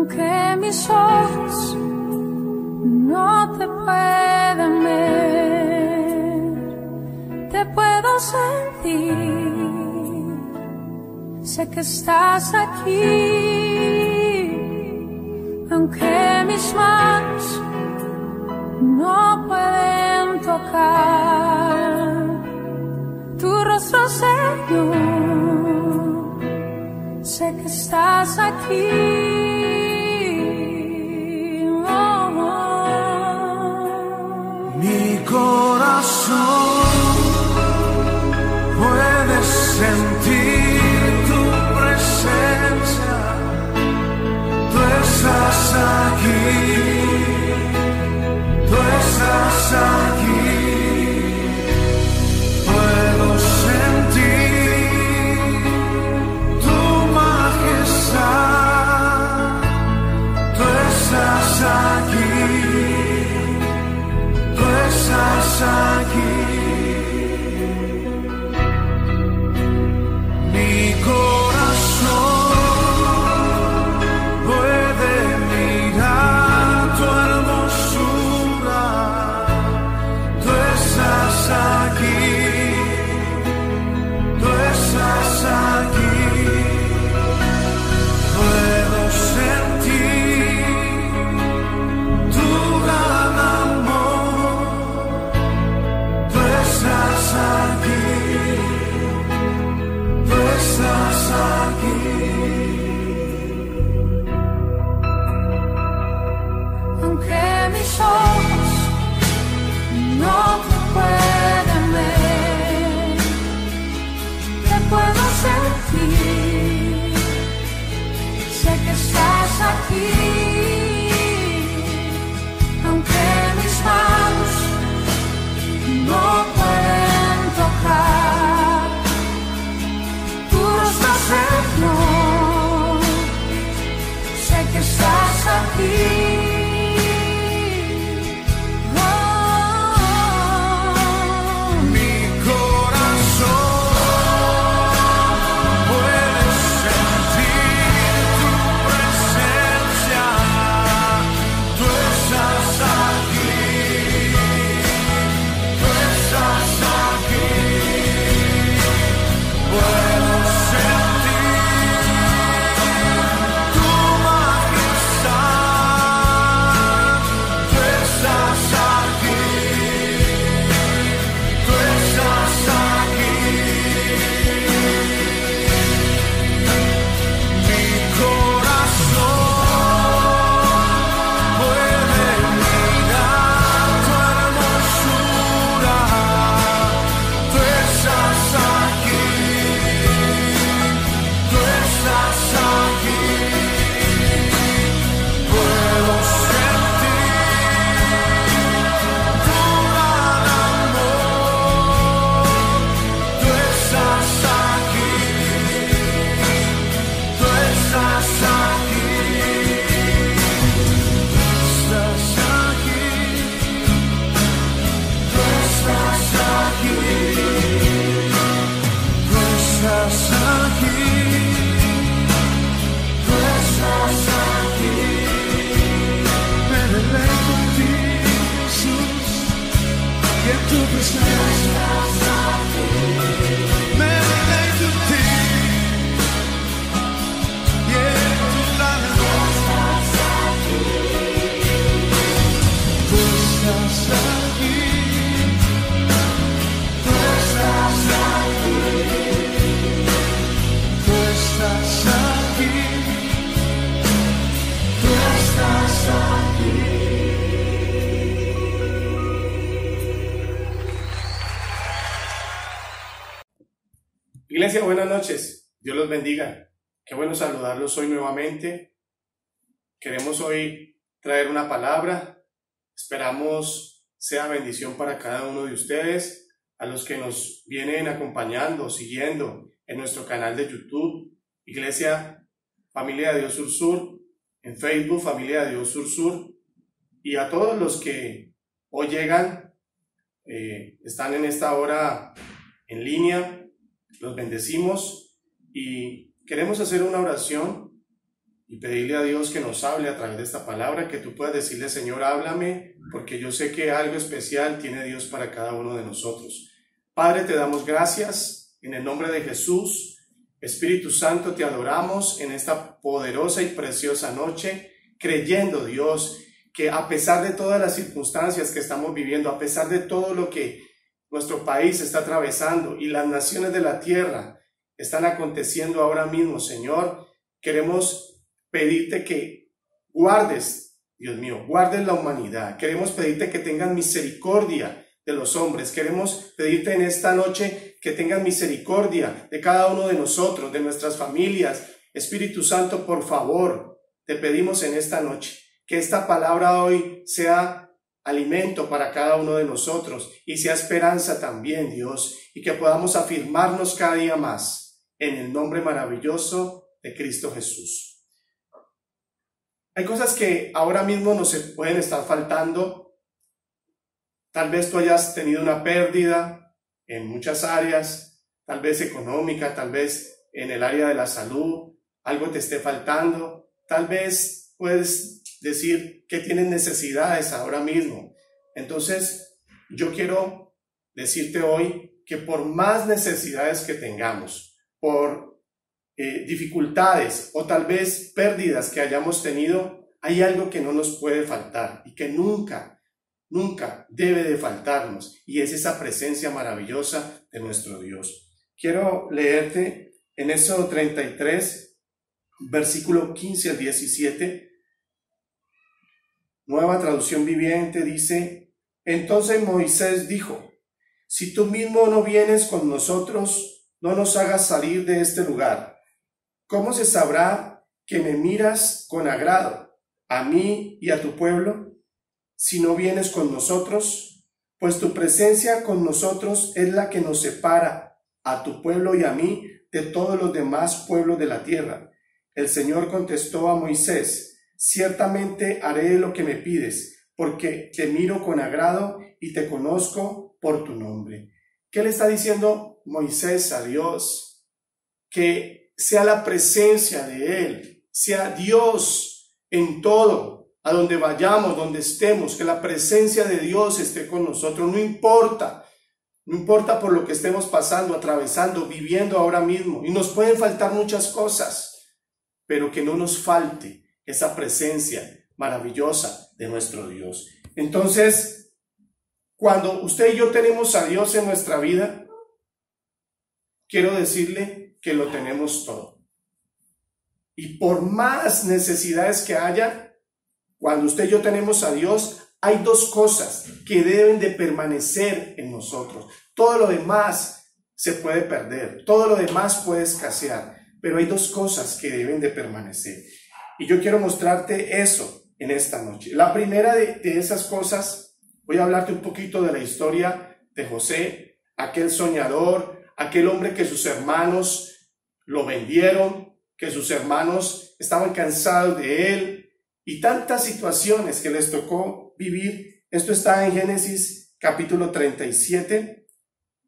aunque mis ojos no te pueden ver, te puedo sentir. Sé que estás aquí, aunque mis manos no pueden tocar tu rostro, Señor. Sé que estás aquí. Mi corazón puede sentir tu presencia. Tú estás aquí, tú estás aquí. Puedo sentir tu majestad. Tú estás aquí, tú estás aquí. Mi corazón puede mirar tu hermosura. Tú estás aquí, tú estás aquí. Puedo sentir tu gran amor. Tú estás aquí, tú estás aquí. Aunque mis ojos no te pueden ver, te puedo sentir. Sé que estás aquí, aunque mis manos no pueden tocar tu rostro, Señor. Sé que estás aquí. Mi corazón puede sentir tu presencia. Tú estás aquí, tú estás aquí. Puedo sentir tu majestad. Tú estás aquí, tú estás aquí. Mi corazón puede mirar tu hermosura. Tú estás aquí, tú estás aquí. Puedo sentir tu gran amor. Tú estás aquí, tú estás aquí. Estás aquí, tú estás aquí. Tú estás aquí, tú estás aquí. Me deleito en ti, Jesús, y en tu presencia. Me deleito en ti, y en tu lado. Tú estás aquí, tú estás aquí. Tú estás aquí, tú estás aquí. Iglesia, buenas noches. Dios los bendiga. Qué bueno saludarlos hoy nuevamente. Queremos hoy traer una palabra. Esperamos sea bendición para cada uno de ustedes, a los que nos vienen acompañando, siguiendo en nuestro canal de YouTube, Iglesia Familia de Dios Sur Sur, en Facebook Familia de Dios Sur Sur, y a todos los que hoy llegan, están en esta hora en línea. Los bendecimos y queremos hacer una oración y pedirle a Dios que nos hable a través de esta palabra, que tú puedas decirle, Señor, háblame, porque yo sé que algo especial tiene Dios para cada uno de nosotros. Padre, te damos gracias en el nombre de Jesús. Espíritu Santo, te adoramos en esta poderosa y preciosa noche, creyendo, Dios, que a pesar de todas las circunstancias que estamos viviendo, a pesar de todo lo que nuestro país está atravesando y las naciones de la tierra están aconteciendo ahora mismo, Señor, queremos pedirte que guardes, Dios mío, guardes la humanidad. Queremos pedirte que tengas misericordia de los hombres. Queremos pedirte en esta noche que tengas misericordia de cada uno de nosotros, de nuestras familias. Espíritu Santo, por favor, te pedimos en esta noche que esta palabra hoy sea alimento para cada uno de nosotros y sea esperanza también, Dios, y que podamos afirmarnos cada día más en el nombre maravilloso de Cristo Jesús. Hay cosas que ahora mismo nos pueden estar faltando. Tal vez tú hayas tenido una pérdida en muchas áreas, tal vez económica, tal vez en el área de la salud, algo te esté faltando. Tal vez puedes decir que tienes necesidades ahora mismo. Entonces, yo quiero decirte hoy que por más necesidades que tengamos, por dificultades o tal vez pérdidas que hayamos tenido, hay algo que no nos puede faltar y que nunca debe de faltarnos, y es esa presencia maravillosa de nuestro Dios. Quiero leerte en Éxodo 33, versículo 15 al 17, Nueva Traducción Viviente, dice: entonces Moisés dijo: si tú mismo no vienes con nosotros, no nos hagas salir de este lugar. ¿Cómo se sabrá que me miras con agrado a mí y a tu pueblo si no vienes con nosotros? Pues tu presencia con nosotros es la que nos separa a tu pueblo y a mí de todos los demás pueblos de la tierra. El Señor contestó a Moisés: ciertamente haré lo que me pides, porque te miro con agrado y te conozco por tu nombre. ¿Qué le está diciendo Moisés a Dios? Que sea la presencia de Él, sea Dios en todo, a donde vayamos, donde estemos, que la presencia de Dios esté con nosotros. No importa por lo que estemos pasando, atravesando, viviendo ahora mismo. Y nos pueden faltar muchas cosas, pero que no nos falte esa presencia maravillosa de nuestro Dios. Entonces, cuando usted y yo tenemos a Dios en nuestra vida, quiero decirle que lo tenemos todo. Y por más necesidades que haya, cuando usted y yo tenemos a Dios, hay dos cosas que deben de permanecer en nosotros. Todo lo demás se puede perder, todo lo demás puede escasear, pero hay dos cosas que deben de permanecer. Y yo quiero mostrarte eso en esta noche. La primera de esas cosas, voy a hablarte un poquito de la historia de José, aquel soñador, aquel hombre que sus hermanos lo vendieron, que sus hermanos estaban cansados de él y tantas situaciones que les tocó vivir. Esto está en Génesis capítulo 37,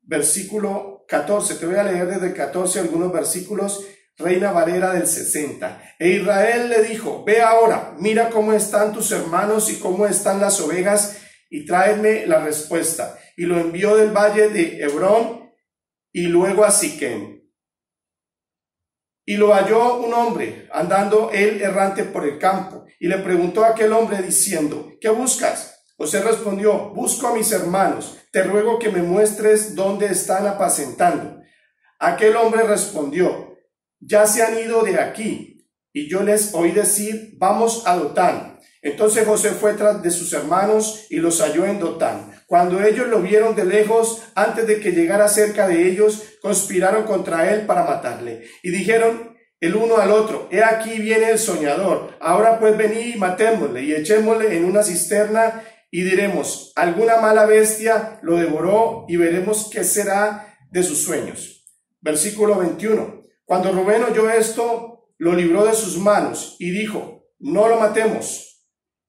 versículo 14. Te voy a leer desde el 14 algunos versículos, Reina Valera del 60. E Israel le dijo: ve ahora, mira cómo están tus hermanos y cómo están las ovejas, y tráeme la respuesta. Y lo envió del valle de Hebrón y luego a Siquem. Y lo halló un hombre andando él errante por el campo, y le preguntó a aquel hombre diciendo: ¿qué buscas? José respondió: busco a mis hermanos, te ruego que me muestres dónde están apacentando. Aquel hombre respondió: ya se han ido de aquí, y yo les oí decir: vamos a Dotán. Entonces José fue tras de sus hermanos y los halló en Dotán. Cuando ellos lo vieron de lejos, antes de que llegara cerca de ellos, conspiraron contra él para matarle. Y dijeron el uno al otro: he aquí viene el soñador. Ahora pues venid y matémosle y echémosle en una cisterna, y diremos: alguna mala bestia lo devoró, y veremos qué será de sus sueños. Versículo 21. Cuando Rubén oyó esto, lo libró de sus manos y dijo: no lo matemos.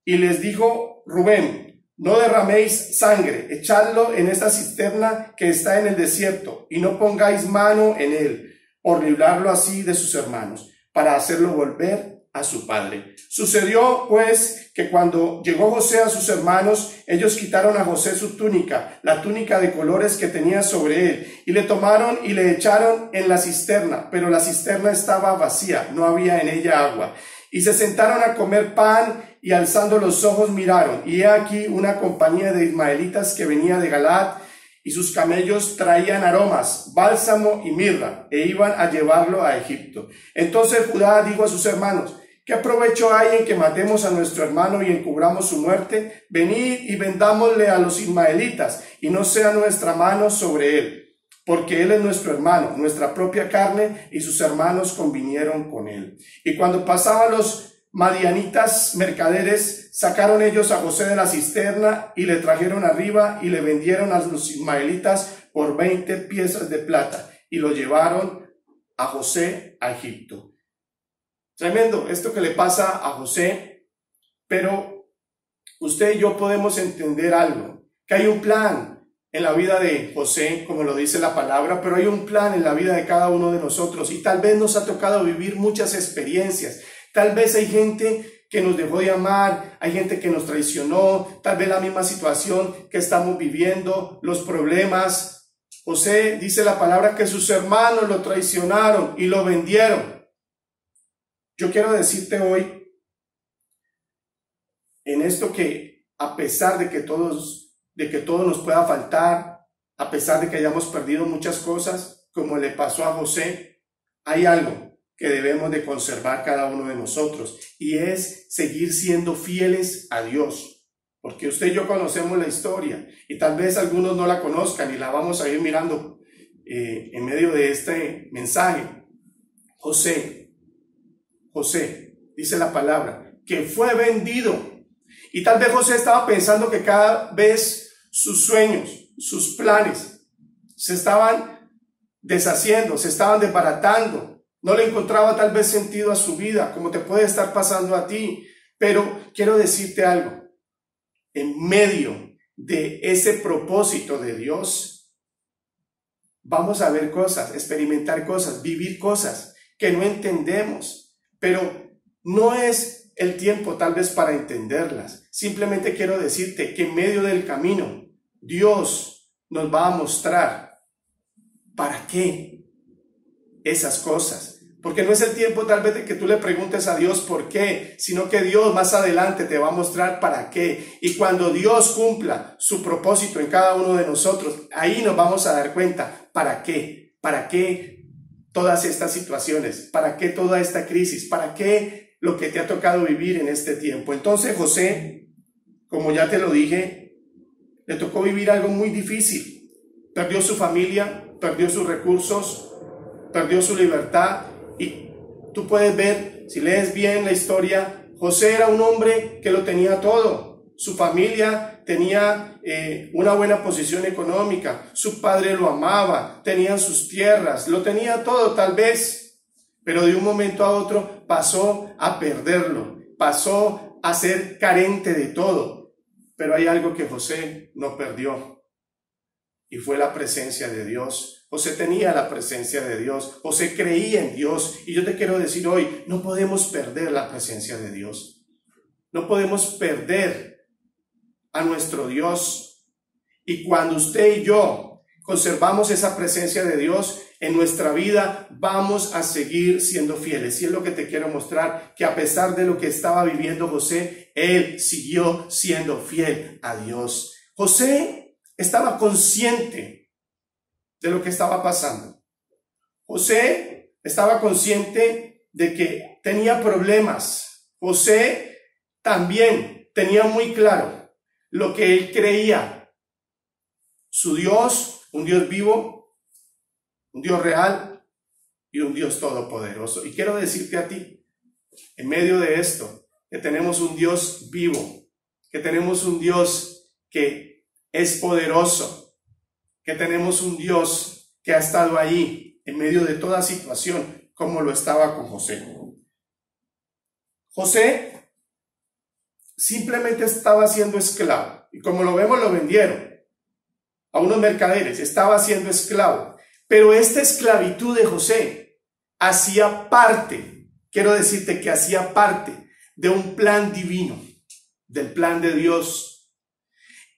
Y les dijo Rubén: no derraméis sangre, echadlo en esta cisterna que está en el desierto, y no pongáis mano en él, por librarlo así de sus hermanos, para hacerlo volver a su padre. Sucedió pues que cuando llegó José a sus hermanos, ellos quitaron a José su túnica, la túnica de colores que tenía sobre él, y le tomaron y le echaron en la cisterna, pero la cisterna estaba vacía, no había en ella agua. Y se sentaron a comer pan, y alzando los ojos miraron, y he aquí una compañía de ismaelitas que venía de Galaad, y sus camellos traían aromas, bálsamo y mirra, e iban a llevarlo a Egipto. Entonces Judá dijo a sus hermanos: ¿qué provecho hay en que matemos a nuestro hermano y encubramos su muerte? Venid y vendámosle a los ismaelitas, y no sea nuestra mano sobre él, porque él es nuestro hermano, nuestra propia carne, y sus hermanos convinieron con él. Y cuando pasaban los madianitas mercaderes, sacaron ellos a José de la cisterna y le trajeron arriba y le vendieron a los ismaelitas por 20 piezas de plata y lo llevaron a José a Egipto. Tremendo esto que le pasa a José, pero usted y yo podemos entender algo, que hay un plan en la vida de José, como lo dice la palabra, pero hay un plan en la vida de cada uno de nosotros y tal vez nos ha tocado vivir muchas experiencias. Tal vez hay gente que nos dejó de amar, hay gente que nos traicionó, tal vez la misma situación que estamos viviendo, los problemas. José dice la palabra que sus hermanos lo traicionaron y lo vendieron. Yo quiero decirte hoy, en esto, que a pesar de que todo nos pueda faltar, a pesar de que hayamos perdido muchas cosas, como le pasó a José, hay algo que debemos de conservar cada uno de nosotros, y es seguir siendo fieles a Dios, porque usted y yo conocemos la historia, y tal vez algunos no la conozcan, y la vamos a ir mirando en medio de este mensaje. José, dice la palabra, que fue vendido, y tal vez José estaba pensando que cada vez sus sueños, sus planes, se estaban deshaciendo, se estaban desbaratando. No le encontraba tal vez sentido a su vida, como te puede estar pasando a ti. Pero quiero decirte algo. En medio de ese propósito de Dios, vamos a ver cosas, experimentar cosas, vivir cosas que no entendemos. Pero no es el tiempo tal vez para entenderlas. Simplemente quiero decirte que en medio del camino, Dios nos va a mostrar para qué esas cosas, porque no es el tiempo tal vez de que tú le preguntes a Dios por qué, sino que Dios más adelante te va a mostrar para qué, y cuando Dios cumpla su propósito en cada uno de nosotros, ahí nos vamos a dar cuenta para qué todas estas situaciones, para qué toda esta crisis, para qué lo que te ha tocado vivir en este tiempo. Entonces José, como ya te lo dije, le tocó vivir algo muy difícil. Perdió su familia, perdió sus recursos, perdió su libertad, y tú puedes ver, si lees bien la historia, José era un hombre que lo tenía todo. Su familia tenía una buena posición económica, su padre lo amaba, tenían sus tierras, lo tenía todo tal vez, pero de un momento a otro pasó a perderlo, pasó a ser carente de todo. Pero hay algo que José no perdió, y fue la presencia de Dios. José tenía la presencia de Dios, José creía en Dios, y yo te quiero decir hoy, no podemos perder la presencia de Dios, no podemos perder a nuestro Dios. Y cuando usted y yo conservamos esa presencia de Dios en nuestra vida, vamos a seguir siendo fieles. Y es lo que te quiero mostrar, que a pesar de lo que estaba viviendo José, él siguió siendo fiel a Dios. José estaba consciente de lo que estaba pasando. José estaba consciente de que tenía problemas. José también tenía muy claro lo que él creía. Su Dios, un Dios vivo, un Dios real y un Dios todopoderoso. Y quiero decirte a ti, en medio de esto, que tenemos un Dios vivo, que tenemos un Dios que es poderoso, que tenemos un Dios que ha estado ahí en medio de toda situación, como lo estaba con José. José simplemente estaba siendo esclavo, y como lo vemos, lo vendieron a unos mercaderes, estaba siendo esclavo. Pero esta esclavitud de José hacía parte quiero decirte que hacía parte de un plan divino, del plan de Dios.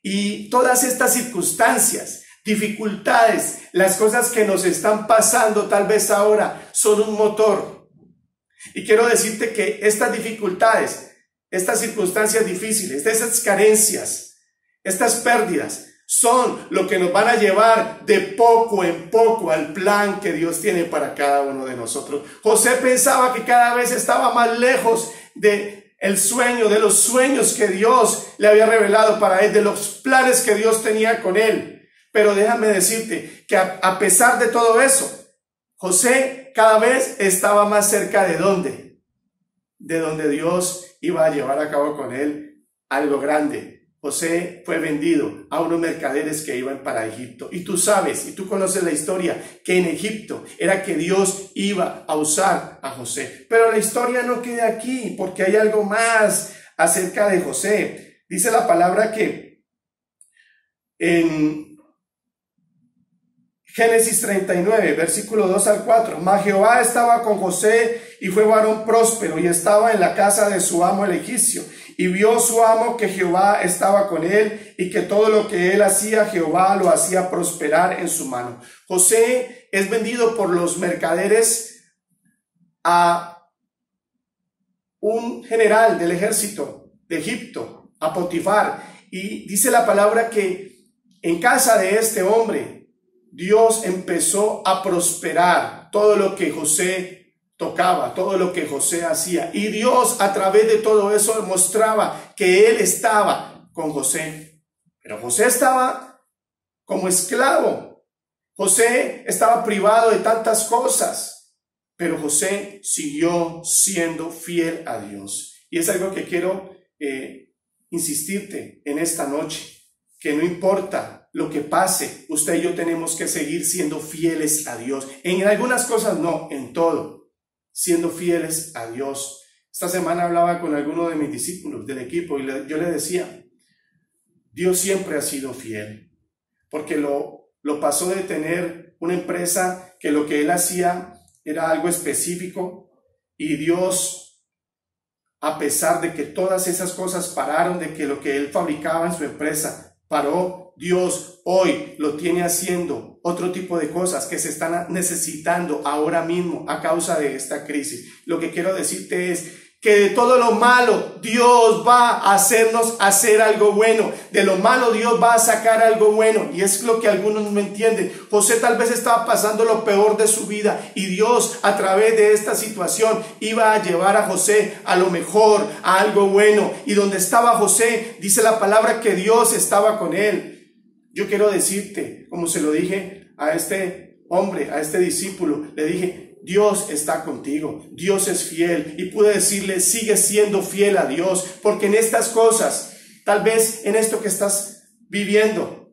Y todas estas circunstancias, dificultades, las cosas que nos están pasando tal vez ahora son un motor. Y quiero decirte que estas dificultades, estas circunstancias difíciles, esas carencias, estas pérdidas, son lo que nos van a llevar de poco en poco al plan que Dios tiene para cada uno de nosotros. José pensaba que cada vez estaba más lejos de el sueño, de los sueños que Dios le había revelado para él, de los planes que Dios tenía con él. Pero déjame decirte que a pesar de todo eso, José cada vez estaba más cerca de ¿dónde? De donde Dios iba a llevar a cabo con él algo grande. José fue vendido a unos mercaderes que iban para Egipto. Y tú sabes, y tú conoces la historia, que en Egipto era que Dios iba a usar a José. Pero la historia no queda aquí, porque hay algo más acerca de José. Dice la palabra que en Génesis 39, versículo 2 al 4. Mas Jehová estaba con José y fue varón próspero y estaba en la casa de su amo el egipcio. Y vio su amo que Jehová estaba con él y que todo lo que él hacía, Jehová lo hacía prosperar en su mano. José es vendido por los mercaderes a un general del ejército de Egipto, a Potifar. Y dice la palabra que en casa de este hombre, Dios empezó a prosperar todo lo que José tocaba, todo lo que José hacía. Y Dios a través de todo eso demostraba que él estaba con José. Pero José estaba como esclavo. José estaba privado de tantas cosas. Pero José siguió siendo fiel a Dios. Y es algo que quiero insistirte en esta noche. Que no importa lo que pase, usted y yo tenemos que seguir siendo fieles a Dios. En algunas cosas no, en todo. Siendo fieles a Dios. Esta semana hablaba con alguno de mis discípulos del equipo y yo le decía, Dios siempre ha sido fiel, porque lo pasó de tener una empresa que lo que él hacía era algo específico y Dios, a pesar de que todas esas cosas pararon, de que lo que él fabricaba en su empresa paró, Dios hoy lo tiene haciendo otro tipo de cosas que se están necesitando ahora mismo a causa de esta crisis. Lo que quiero decirte es que de todo lo malo Dios va a hacernos hacer algo bueno. De lo malo Dios va a sacar algo bueno. Y es lo que algunos no entienden. José tal vez estaba pasando lo peor de su vida y Dios a través de esta situación iba a llevar a José a lo mejor, a algo bueno. Y donde estaba José, dice la palabra que Dios estaba con él. Yo quiero decirte, como se lo dije a este hombre, a este discípulo, le dije, Dios está contigo, Dios es fiel. Y pude decirle, sigue siendo fiel a Dios, porque en estas cosas, tal vez en esto que estás viviendo,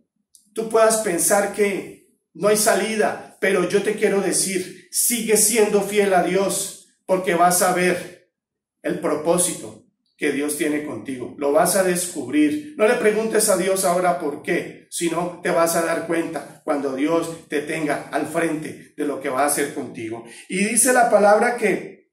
tú puedas pensar que no hay salida, pero yo te quiero decir, sigue siendo fiel a Dios, porque vas a ver el propósito que Dios tiene contigo. Lo vas a descubrir. No le preguntes a Dios ahora por qué, sino te vas a dar cuenta cuando Dios te tenga al frente de lo que va a hacer contigo. Y dice la palabra que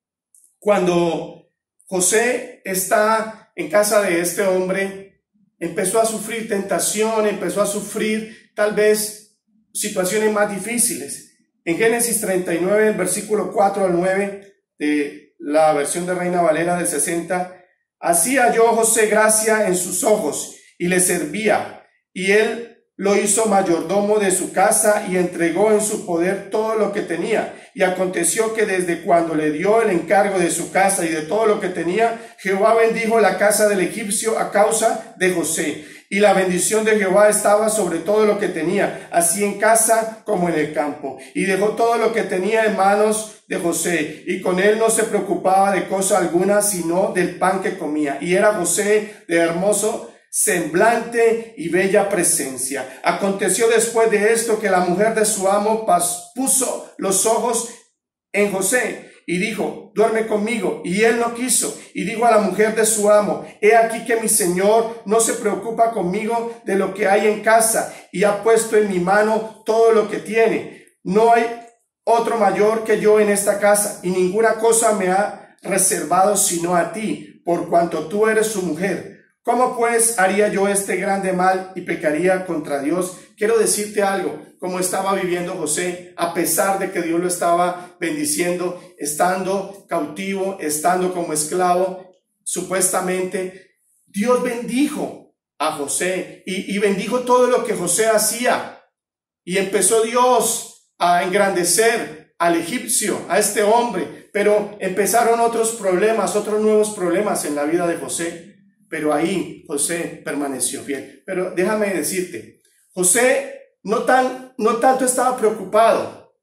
cuando José está en casa de este hombre, empezó a sufrir tentación, empezó a sufrir tal vez situaciones más difíciles. En Génesis 39, el versículo 4 al 9 de la versión de Reina Valera del 60, así halló José gracia en sus ojos y le servía, y él lo hizo mayordomo de su casa y entregó en su poder todo lo que tenía. Y aconteció que desde cuando le dio el encargo de su casa y de todo lo que tenía, Jehová bendijo la casa del egipcio a causa de José. Y la bendición de Jehová estaba sobre todo lo que tenía, así en casa como en el campo. Y dejó todo lo que tenía en manos de José, y con él no se preocupaba de cosa alguna, sino del pan que comía. Y era José de hermoso semblante y bella presencia. Aconteció después de esto que la mujer de su amo puso los ojos en José y dijo, duerme conmigo. Y él no quiso. Y dijo a la mujer de su amo, he aquí que mi señor no se preocupa conmigo de lo que hay en casa, y ha puesto en mi mano todo lo que tiene. No hay otro mayor que yo en esta casa, y ninguna cosa me ha reservado sino a ti, por cuanto tú eres su mujer. ¿Cómo pues haría yo este grande mal y pecaría contra Dios? Quiero decirte algo, como estaba viviendo José, a pesar de que Dios lo estaba bendiciendo, estando cautivo, estando como esclavo, supuestamente, Dios bendijo a José y bendijo todo lo que José hacía. Y empezó Dios a engrandecer al egipcio, a este hombre, pero empezaron otros problemas, otros nuevos problemas en la vida de José. Pero ahí José permaneció fiel. Pero déjame decirte, José no tanto estaba preocupado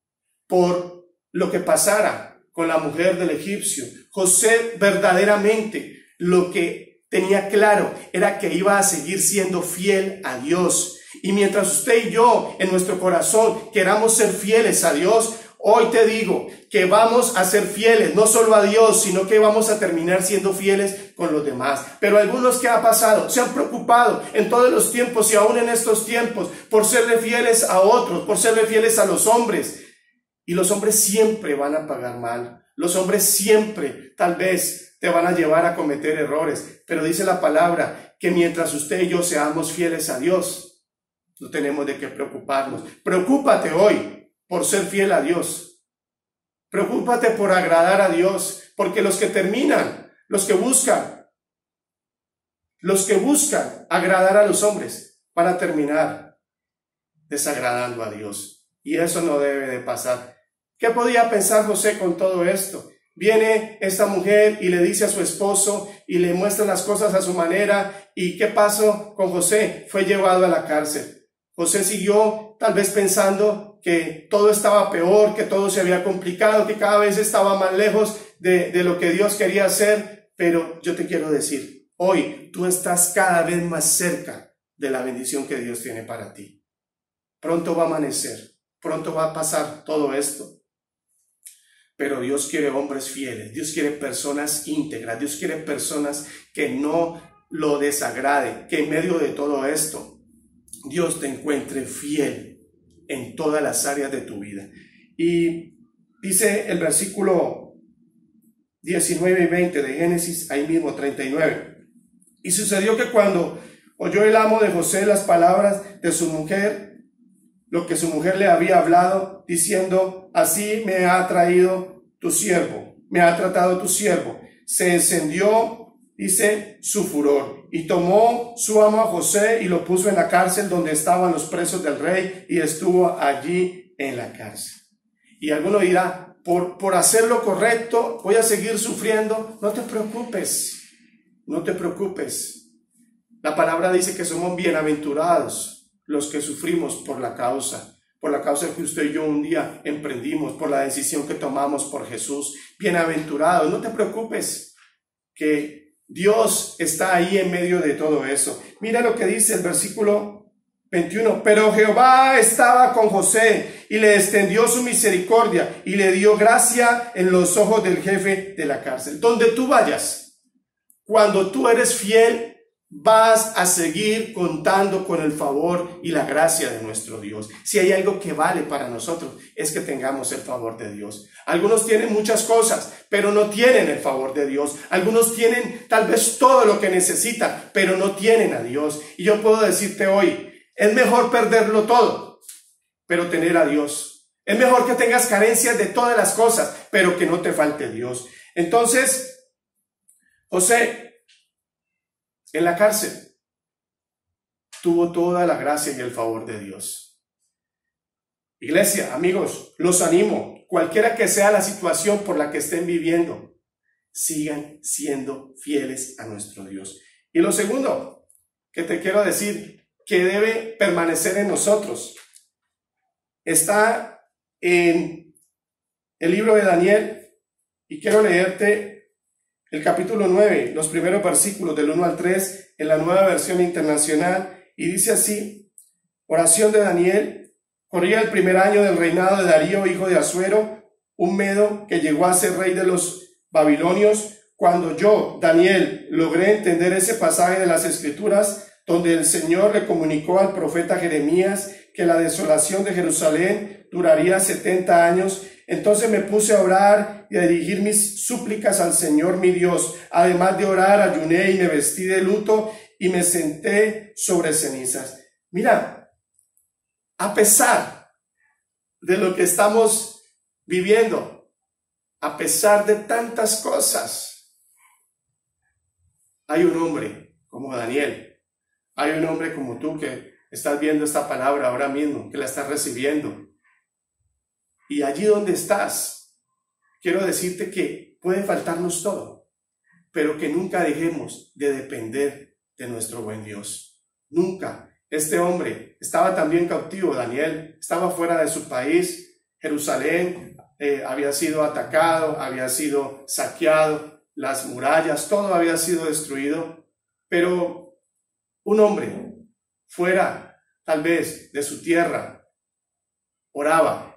por lo que pasara con la mujer del egipcio. José verdaderamente lo que tenía claro era que iba a seguir siendo fiel a Dios. Y mientras usted y yo en nuestro corazón queramos ser fieles a Dios, hoy te digo que vamos a ser fieles, no solo a Dios, sino que vamos a terminar siendo fieles con los demás. Pero algunos, ¿qué ha pasado? Se han preocupado en todos los tiempos y aún en estos tiempos por serle fieles a otros, por serle fieles a los hombres. Y los hombres siempre van a pagar mal. Los hombres siempre, tal vez, te van a llevar a cometer errores. Pero dice la palabra que mientras usted y yo seamos fieles a Dios, no tenemos de qué preocuparnos. Preocúpate hoy por ser fiel a Dios. Preocúpate por agradar a Dios, porque los que terminan, los que buscan agradar a los hombres, van a terminar desagradando a Dios. Y eso no debe de pasar. ¿Qué podía pensar José con todo esto? Viene esta mujer y le dice a su esposo y le muestra las cosas a su manera. ¿Y qué pasó con José? Fue llevado a la cárcel. José siguió tal vez pensando que todo estaba peor, que todo se había complicado, que cada vez estaba más lejos de lo que Dios quería hacer. Pero yo te quiero decir, hoy tú estás cada vez más cerca de la bendición que Dios tiene para ti. Pronto va a amanecer, pronto va a pasar todo esto. Pero Dios quiere hombres fieles, Dios quiere personas íntegras, Dios quiere personas que no lo desagraden, que en medio de todo esto Dios te encuentre fiel en todas las áreas de tu vida. Y dice el versículo 19 y 20 de Génesis, ahí mismo 39. Y sucedió que cuando oyó el amo de José las palabras de su mujer, lo que su mujer le había hablado, diciendo: así me ha traído tu siervo, me ha tratado tu siervo, se encendió, dice, su furor, y tomó su amo a José y lo puso en la cárcel donde estaban los presos del rey, y estuvo allí en la cárcel. Y alguno dirá: por hacer lo correcto voy a seguir sufriendo. No te preocupes, no te preocupes. La palabra dice que somos bienaventurados los que sufrimos por la causa que usted y yo un día emprendimos, por la decisión que tomamos por Jesús. Bienaventurados, no te preocupes, que Dios está ahí en medio de todo eso. Mira lo que dice el versículo 21. Pero Jehová estaba con José y le extendió su misericordia y le dio gracia en los ojos del jefe de la cárcel. Donde tú vayas, cuando tú eres fiel, vas a seguir contando con el favor y la gracia de nuestro Dios. Si hay algo que vale para nosotros, es que tengamos el favor de Dios. Algunos tienen muchas cosas, pero no tienen el favor de Dios. Algunos tienen tal vez todo lo que necesitan, pero no tienen a Dios. Y yo puedo decirte hoy, es mejor perderlo todo, pero tener a Dios. Es mejor que tengas carencias de todas las cosas, pero que no te falte Dios. Entonces, José, en la cárcel, tuvo toda la gracia y el favor de Dios. Iglesia, amigos, los animo, cualquiera que sea la situación por la que estén viviendo, sigan siendo fieles a nuestro Dios. Y lo segundo que te quiero decir, que debe permanecer en nosotros, está en el libro de Daniel, y quiero leerte el capítulo 9, los primeros versículos del 1 al 3, en la Nueva Versión Internacional, y dice así: oración de Daniel. Corría el primer año del reinado de Darío, hijo de Asuero, un medo que llegó a ser rey de los babilonios, cuando yo, Daniel, logré entender ese pasaje de las Escrituras, donde el Señor le comunicó al profeta Jeremías que la desolación de Jerusalén duraría 70 años. Entonces me puse a orar y a dirigir mis súplicas al Señor mi Dios. Además de orar, ayuné y me vestí de luto y me senté sobre cenizas. Mira, a pesar de lo que estamos viviendo, a pesar de tantas cosas, hay un hombre como Daniel, hay un hombre como tú que estás viendo esta palabra ahora mismo, que la estás recibiendo. Y allí donde estás, quiero decirte que puede faltarnos todo, pero que nunca dejemos de depender de nuestro buen Dios. Nunca. Este hombre estaba también cautivo, Daniel, estaba fuera de su país. Jerusalén había sido atacado, había sido saqueado, las murallas, todo había sido destruido. Pero un hombre fuera tal vez de su tierra oraba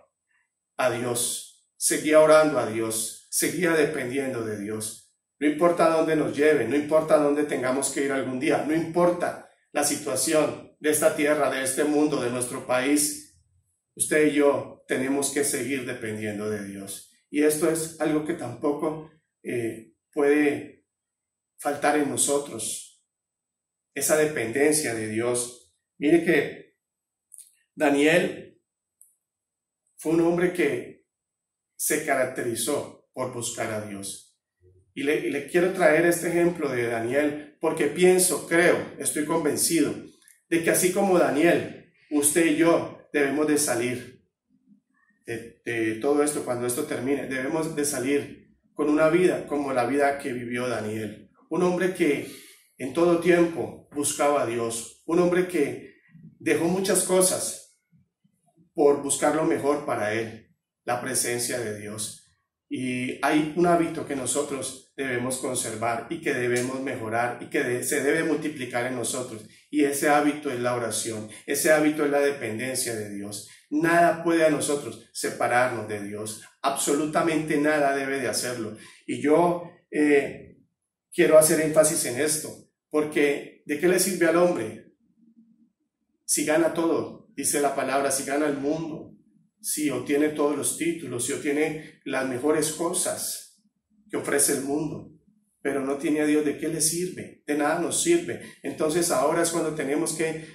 a Dios, seguía orando a Dios, seguía dependiendo de Dios. No importa dónde nos lleve, no importa dónde tengamos que ir algún día, no importa la situación de esta tierra, de este mundo, de nuestro país, usted y yo tenemos que seguir dependiendo de Dios. Y esto es algo que tampoco puede faltar en nosotros, esa dependencia de Dios. Mire que Daniel fue un hombre que se caracterizó por buscar a Dios. Y le quiero traer este ejemplo de Daniel porque pienso, creo, estoy convencido de que así como Daniel, usted y yo debemos de salir de todo esto. Cuando esto termine, debemos de salir con una vida como la vida que vivió Daniel. Un hombre que en todo tiempo buscaba a Dios. Un hombre que dejó muchas cosas por buscar lo mejor para él, la presencia de Dios. Y hay un hábito que nosotros debemos conservar y que debemos mejorar y que se debe multiplicar en nosotros. Y ese hábito es la oración, ese hábito es la dependencia de Dios. Nada puede a nosotros separarnos de Dios, absolutamente nada debe de hacerlo. Y yo quiero hacer énfasis en esto, porque ¿de qué le sirve al hombre si gana todo? Dice la palabra, si gana el mundo, si obtiene todos los títulos, si obtiene las mejores cosas que ofrece el mundo, pero no tiene a Dios, ¿de qué le sirve? De nada nos sirve. Entonces ahora es cuando tenemos que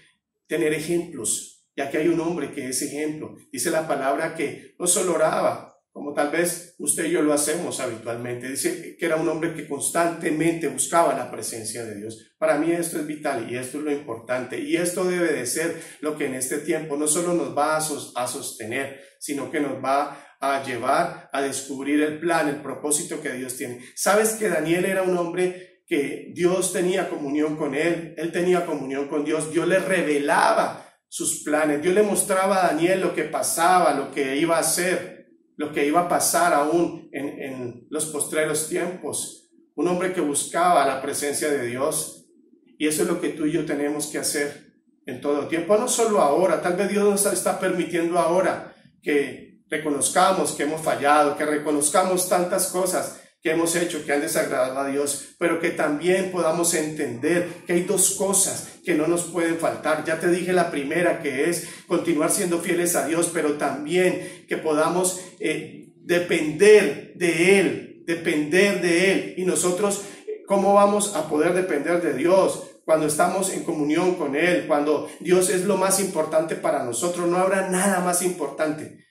tener ejemplos, ya que hay un hombre que es ejemplo. Dice la palabra que no solo oraba, como tal vez usted y yo lo hacemos habitualmente. Dice que era un hombre que constantemente buscaba la presencia de Dios. Para mí esto es vital y esto es lo importante. Y esto debe de ser lo que en este tiempo no solo nos va a sostener, sino que nos va a llevar a descubrir el plan, el propósito que Dios tiene. ¿Sabes que Daniel era un hombre que Dios tenía comunión con él? Él tenía comunión con Dios. Dios le revelaba sus planes. Dios le mostraba a Daniel lo que pasaba, lo que iba a hacer, lo que iba a pasar aún en los postreros tiempos. Un hombre que buscaba la presencia de Dios. Y eso es lo que tú y yo tenemos que hacer en todo tiempo. No solo ahora, tal vez Dios nos está permitiendo ahora que reconozcamos que hemos fallado, que reconozcamos tantas cosas que hemos hecho que han desagradado a Dios, pero que también podamos entender que hay dos cosas que no nos pueden faltar. Ya te dije la primera, que es continuar siendo fieles a Dios, pero también que podamos depender de Él. Y nosotros, ¿cómo vamos a poder depender de Dios? Cuando estamos en comunión con Él, cuando Dios es lo más importante para nosotros. No habrá nada más importante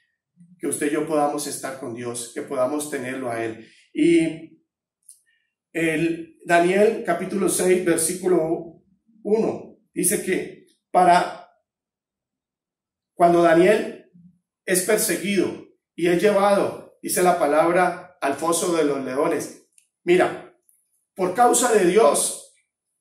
que usted y yo podamos estar con Dios, que podamos tenerlo a Él. Y el Daniel capítulo 6 versículo 1 dice que cuando Daniel es perseguido y es llevado, dice la palabra, al foso de los leones. Mira, por causa de Dios,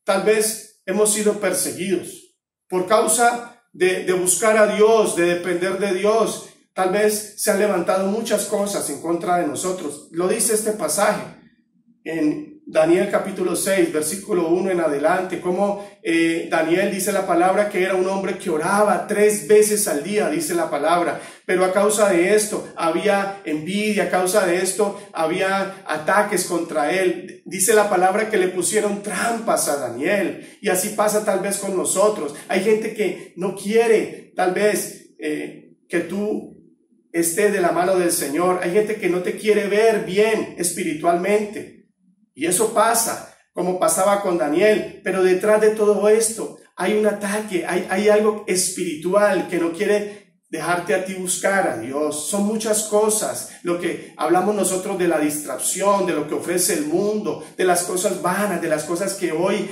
tal vez hemos sido perseguidos. Por causa de buscar a Dios, de depender de Dios, tal vez se han levantado muchas cosas en contra de nosotros. Lo dice este pasaje en Daniel capítulo 6, versículo 1 en adelante, como Daniel, dice la palabra, que era un hombre que oraba 3 veces al día, dice la palabra. Pero a causa de esto había envidia, a causa de esto había ataques contra él. Dice la palabra que le pusieron trampas a Daniel. Y así pasa tal vez con nosotros. Hay gente que no quiere tal vez que tú esté de la mano del Señor. Hay gente que no te quiere ver bien espiritualmente. Y eso pasa, como pasaba con Daniel. Pero detrás de todo esto hay un ataque, hay algo espiritual que no quiere dejarte a ti buscar a Dios. Son muchas cosas, lo que hablamos nosotros de la distracción, de lo que ofrece el mundo, de las cosas vanas, de las cosas que hoy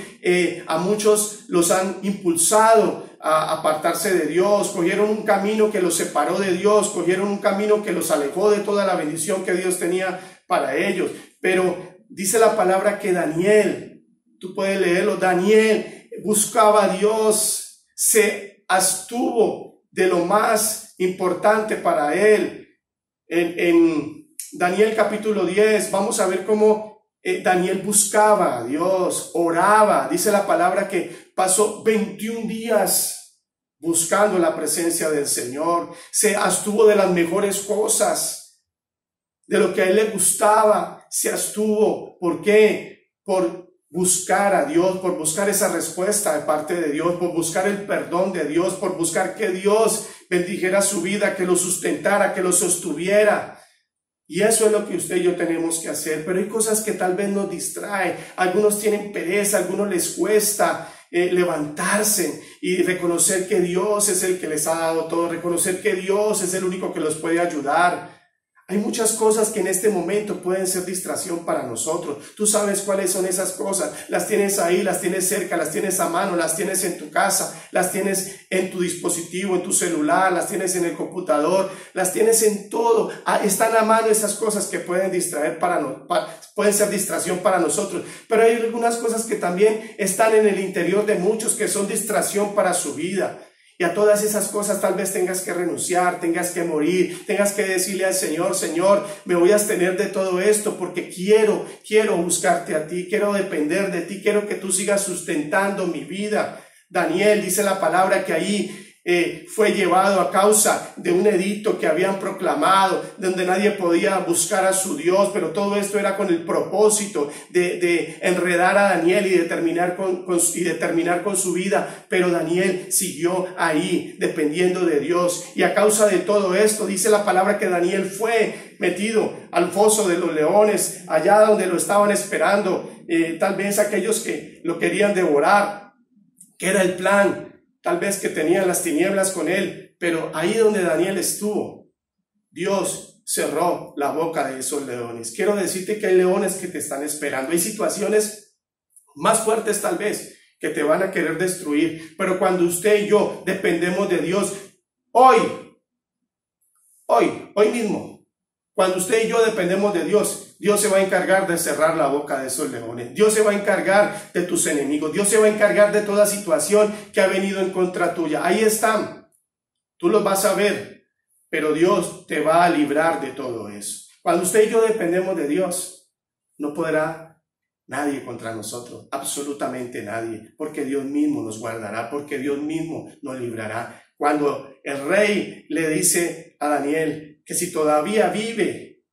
a muchos los han impulsado a apartarse de Dios. Cogieron un camino que los separó de Dios, cogieron un camino que los alejó de toda la bendición que Dios tenía para ellos. Pero dice la palabra que Daniel, tú puedes leerlo, Daniel buscaba a Dios, se abstuvo de lo más importante para él. En Daniel capítulo 10 vamos a ver cómo Daniel buscaba a Dios, oraba. Dice la palabra que pasó 21 días buscando la presencia del Señor. Se abstuvo de las mejores cosas, de lo que a él le gustaba, se abstuvo. ¿Por qué? Por buscar a Dios, por buscar esa respuesta de parte de Dios, por buscar el perdón de Dios, por buscar que Dios bendijera su vida, que lo sustentara, que lo sostuviera. Y eso es lo que usted y yo tenemos que hacer. Pero hay cosas que tal vez nos distraen. Algunos tienen pereza, a algunos les cuesta levantarse y reconocer que Dios es el que les ha dado todo, reconocer que Dios es el único que los puede ayudar. Hay muchas cosas que en este momento pueden ser distracción para nosotros. Tú sabes cuáles son esas cosas. Las tienes ahí, las tienes cerca, las tienes a mano, las tienes en tu casa, las tienes en tu dispositivo, en tu celular, las tienes en el computador, las tienes en todo. Están a mano esas cosas que pueden distraer pueden ser distracción para nosotros. Pero hay algunas cosas que también están en el interior de muchos que son distracción para su vida. Y a todas esas cosas tal vez tengas que renunciar, tengas que morir, tengas que decirle al Señor, Señor, me voy a abstener de todo esto porque quiero buscarte a ti, quiero depender de ti, quiero que tú sigas sustentando mi vida. Daniel, dice la palabra que ahí fue llevado a causa de un edicto que habían proclamado, donde nadie podía buscar a su Dios, pero todo esto era con el propósito de enredar a Daniel y de terminar con su vida. Pero Daniel siguió ahí, dependiendo de Dios. Y a causa de todo esto, dice la palabra que Daniel fue metido al foso de los leones, allá donde lo estaban esperando, tal vez aquellos que lo querían devorar, que era el plan. Tal vez que tenían las tinieblas con él, pero ahí donde Daniel estuvo, Dios cerró la boca de esos leones. Quiero decirte que hay leones que te están esperando. Hay situaciones más fuertes tal vez que te van a querer destruir, pero cuando usted y yo dependemos de Dios, hoy mismo, cuando usted y yo dependemos de Dios, Dios se va a encargar de cerrar la boca de esos leones. Dios se va a encargar de tus enemigos. Dios se va a encargar de toda situación que ha venido en contra tuya. Ahí están. Tú los vas a ver, pero Dios te va a librar de todo eso. Cuando usted y yo dependemos de Dios, no podrá nadie contra nosotros, absolutamente nadie, porque Dios mismo nos guardará, porque Dios mismo nos librará. Cuando el rey le dice a Daniel que si todavía vive,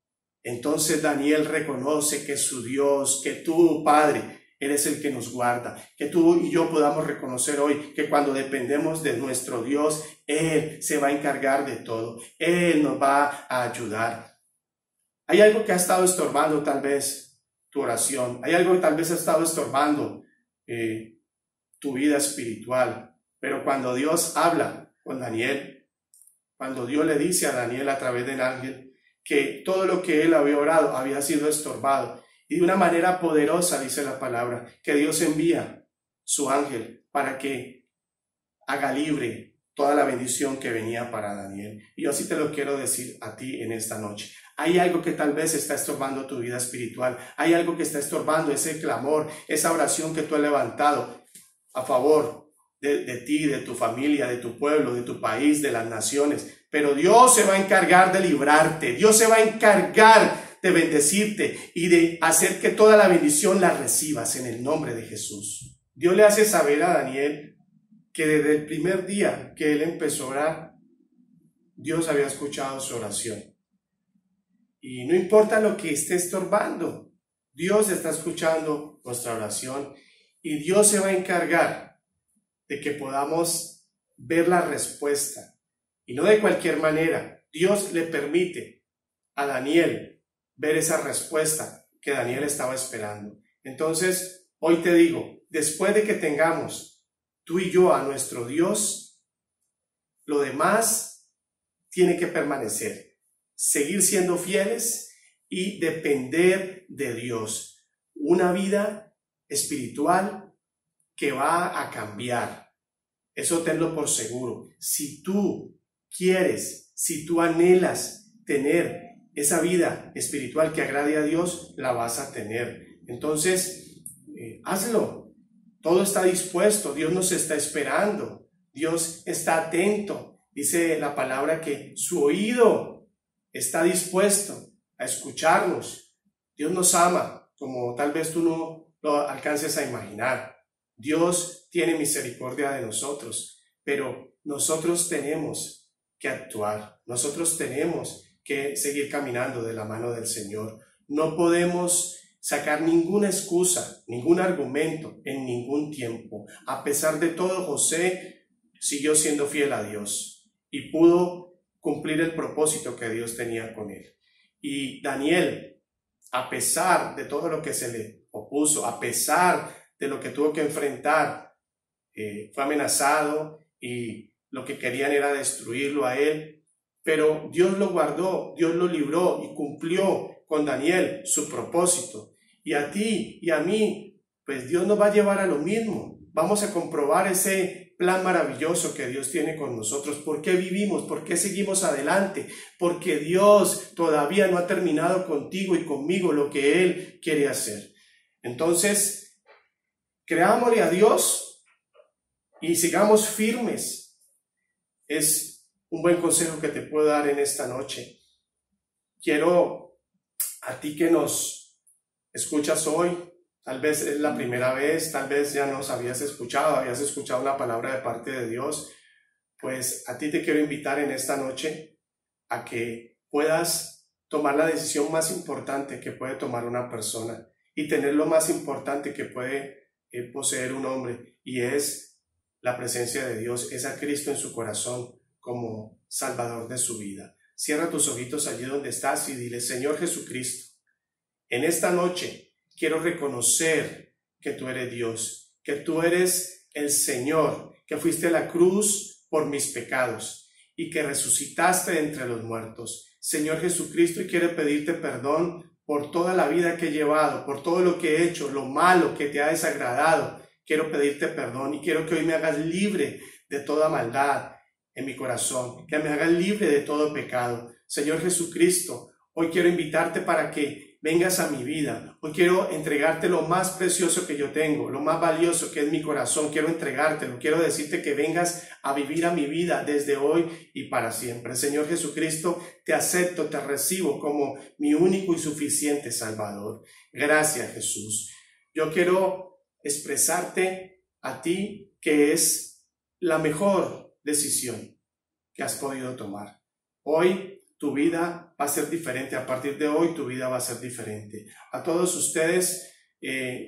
entonces Daniel reconoce que su Dios, que tú, Padre, eres el que nos guarda, que tú y yo podamos reconocer hoy que cuando dependemos de nuestro Dios, Él se va a encargar de todo, Él nos va a ayudar. Hay algo que ha estado estorbando tal vez tu oración, hay algo que tal vez ha estado estorbando tu vida espiritual, pero cuando Dios habla con Daniel, cuando Dios le dice a Daniel a través del ángel, que todo lo que él había orado había sido estorbado. Y de una manera poderosa, dice la palabra, que Dios envía su ángel para que haga libre toda la bendición que venía para Daniel. Y yo así te lo quiero decir a ti en esta noche. Hay algo que tal vez está estorbando tu vida espiritual. Hay algo que está estorbando ese clamor, esa oración que tú has levantado a favor de ti, de tu familia, de tu pueblo, de tu país, de las naciones. Pero Dios se va a encargar de librarte. Dios se va a encargar de bendecirte y de hacer que toda la bendición la recibas en el nombre de Jesús. Dios le hace saber a Daniel que desde el primer día que él empezó a orar, Dios había escuchado su oración. Y no importa lo que esté estorbando, Dios está escuchando nuestra oración y Dios se va a encargar de que podamos ver la respuesta. Y no de cualquier manera, Dios le permite a Daniel ver esa respuesta que Daniel estaba esperando. Entonces, hoy te digo, después de que tengamos tú y yo a nuestro Dios, lo demás tiene que permanecer. Seguir siendo fieles y depender de Dios. Una vida espiritual que va a cambiar. Eso tenlo por seguro. Si tú quieres, si tú anhelas tener esa vida espiritual que agrade a Dios, la vas a tener. Entonces, hazlo. Todo está dispuesto. Dios nos está esperando. Dios está atento. Dice la palabra que su oído está dispuesto a escucharnos. Dios nos ama, como tal vez tú no lo alcances a imaginar. Dios tiene misericordia de nosotros, pero nosotros tenemos que actuar. Nosotros tenemos que seguir caminando de la mano del Señor. No podemos sacar ninguna excusa, ningún argumento en ningún tiempo. A pesar de todo, José siguió siendo fiel a Dios y pudo cumplir el propósito que Dios tenía con él. Y Daniel, a pesar de todo lo que se le opuso, a pesar de lo que tuvo que enfrentar, fue amenazado y lo que querían era destruirlo a él, pero Dios lo guardó, Dios lo libró y cumplió con Daniel su propósito. Y a ti y a mí, pues Dios nos va a llevar a lo mismo. Vamos a comprobar ese plan maravilloso que Dios tiene con nosotros. ¿Por qué vivimos? ¿Por qué seguimos adelante? Porque Dios todavía no ha terminado contigo y conmigo lo que Él quiere hacer. Entonces, creámosle a Dios y sigamos firmes. Es un buen consejo que te puedo dar en esta noche. Quiero a ti que nos escuchas hoy, tal vez es la primera vez, tal vez ya nos habías escuchado una palabra de parte de Dios, pues a ti te quiero invitar en esta noche a que puedas tomar la decisión más importante que puede tomar una persona y tener lo más importante que puede poseer un hombre, y es la presencia de Dios, es a Cristo en su corazón como Salvador de su vida. Cierra tus ojitos allí donde estás y dile: Señor Jesucristo, en esta noche quiero reconocer que tú eres Dios, que tú eres el Señor, que fuiste a la cruz por mis pecados y que resucitaste de entre los muertos. Señor Jesucristo, y quiero pedirte perdón por toda la vida que he llevado, por todo lo que he hecho, lo malo que te ha desagradado. Quiero pedirte perdón y quiero que hoy me hagas libre de toda maldad en mi corazón, que me hagas libre de todo pecado. Señor Jesucristo, hoy quiero invitarte para que vengas a mi vida. Hoy quiero entregarte lo más precioso que yo tengo, lo más valioso que es mi corazón. Quiero entregártelo, quiero decirte que vengas a vivir a mi vida desde hoy y para siempre. Señor Jesucristo, te acepto, te recibo como mi único y suficiente Salvador. Gracias, Jesús. Yo quiero expresarte a ti que es la mejor decisión que has podido tomar. Hoy tu vida va a ser diferente. A partir de hoy tu vida va a ser diferente. A todos ustedes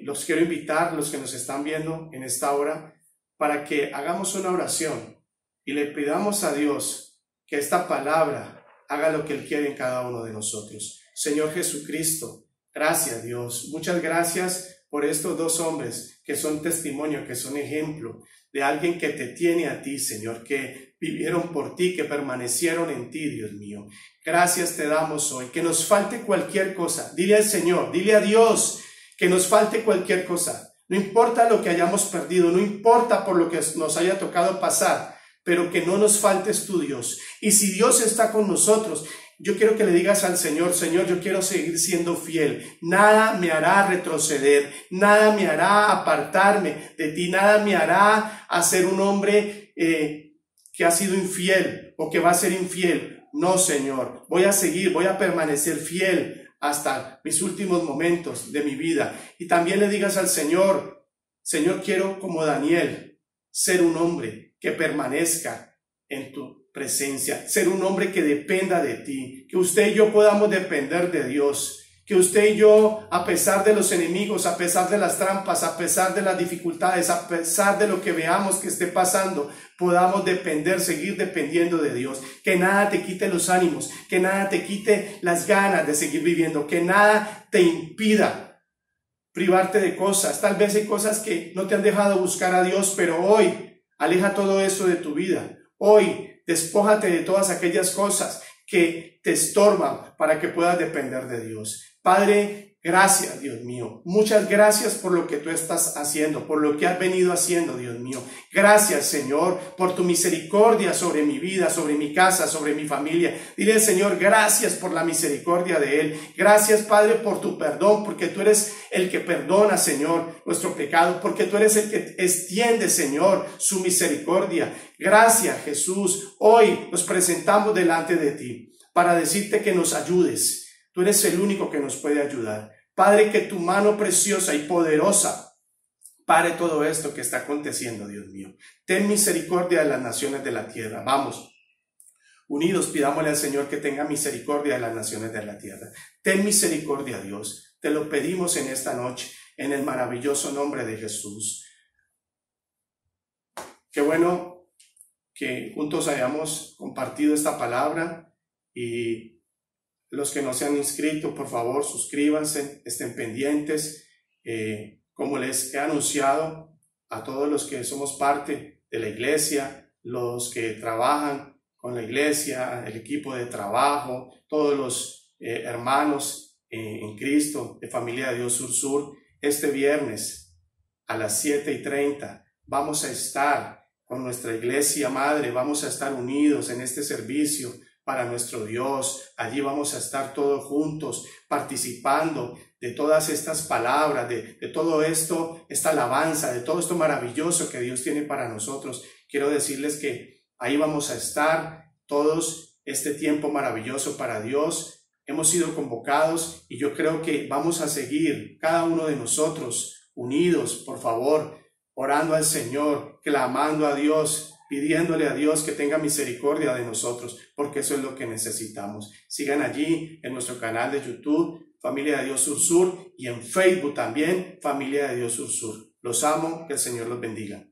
los quiero invitar, los que nos están viendo en esta hora, para que hagamos una oración y le pidamos a Dios que esta palabra haga lo que Él quiere en cada uno de nosotros. Señor Jesucristo, gracias Dios. Muchas gracias por estos dos hombres que son testimonio, que son ejemplo de alguien que te tiene a ti, Señor, que vivieron por ti, que permanecieron en ti, Dios mío. Gracias te damos hoy. Que nos falte cualquier cosa, dile al Señor, dile a Dios que nos falte cualquier cosa. No importa lo que hayamos perdido, no importa por lo que nos haya tocado pasar, pero que no nos faltes tú, Dios. Y si Dios está con nosotros, yo quiero que le digas al Señor: Señor, yo quiero seguir siendo fiel. Nada me hará retroceder, nada me hará apartarme de ti, nada me hará hacer un hombre que ha sido infiel o que va a ser infiel. No, Señor, voy a seguir, voy a permanecer fiel hasta mis últimos momentos de mi vida. Y también le digas al Señor: Señor, quiero como Daniel ser un hombre que permanezca en tu presencia, ser un hombre que dependa de ti, que usted y yo podamos depender de Dios. Que usted y yo, a pesar de los enemigos, a pesar de las trampas, a pesar de las dificultades, a pesar de lo que veamos que esté pasando, podamos seguir dependiendo de Dios. Que nada te quite los ánimos, que nada te quite las ganas de seguir viviendo, que nada te impida privarte de cosas. Tal vez hay cosas que no te han dejado buscar a Dios, pero hoy aleja todo eso de tu vida. Hoy despójate de todas aquellas cosas que te estorban para que puedas depender de Dios. Padre, gracias, Dios mío. Muchas gracias por lo que tú estás haciendo, por lo que has venido haciendo, Dios mío. Gracias, Señor, por tu misericordia sobre mi vida, sobre mi casa, sobre mi familia. Dile, Señor, gracias por la misericordia de Él. Gracias, Padre, por tu perdón, porque tú eres el que perdona, Señor, nuestro pecado, porque tú eres el que extiende, Señor, su misericordia. Gracias, Jesús. Hoy nos presentamos delante de ti para decirte que nos ayudes. Tú eres el único que nos puede ayudar. Padre, que tu mano preciosa y poderosa pare todo esto que está aconteciendo, Dios mío. Ten misericordia de las naciones de la tierra. Vamos, unidos, pidámosle al Señor que tenga misericordia de las naciones de la tierra. Ten misericordia, Dios. Te lo pedimos en esta noche, en el maravilloso nombre de Jesús. Qué bueno que juntos hayamos compartido esta palabra, y los que no se han inscrito, por favor, suscríbanse, estén pendientes. Como les he anunciado a todos los que somos parte de la iglesia, los que trabajan con la iglesia, el equipo de trabajo, todos los hermanos en Cristo de Familia de Dios Sur, este viernes a las 7:30 vamos a estar con nuestra iglesia madre, vamos a estar unidos en este servicio para nuestro Dios. Allí vamos a estar todos juntos participando de todas estas palabras, de todo esto, esta alabanza, de todo esto maravilloso que Dios tiene para nosotros. Quiero decirles que ahí vamos a estar todos este tiempo maravilloso para Dios. Hemos sido convocados y yo creo que vamos a seguir cada uno de nosotros unidos, por favor, orando al Señor, clamando a Dios, pidiéndole a Dios que tenga misericordia de nosotros, porque eso es lo que necesitamos. Sigan allí en nuestro canal de YouTube, Familia de Dios Sur, y en Facebook también, Familia de Dios Sur. Los amo, que el Señor los bendiga.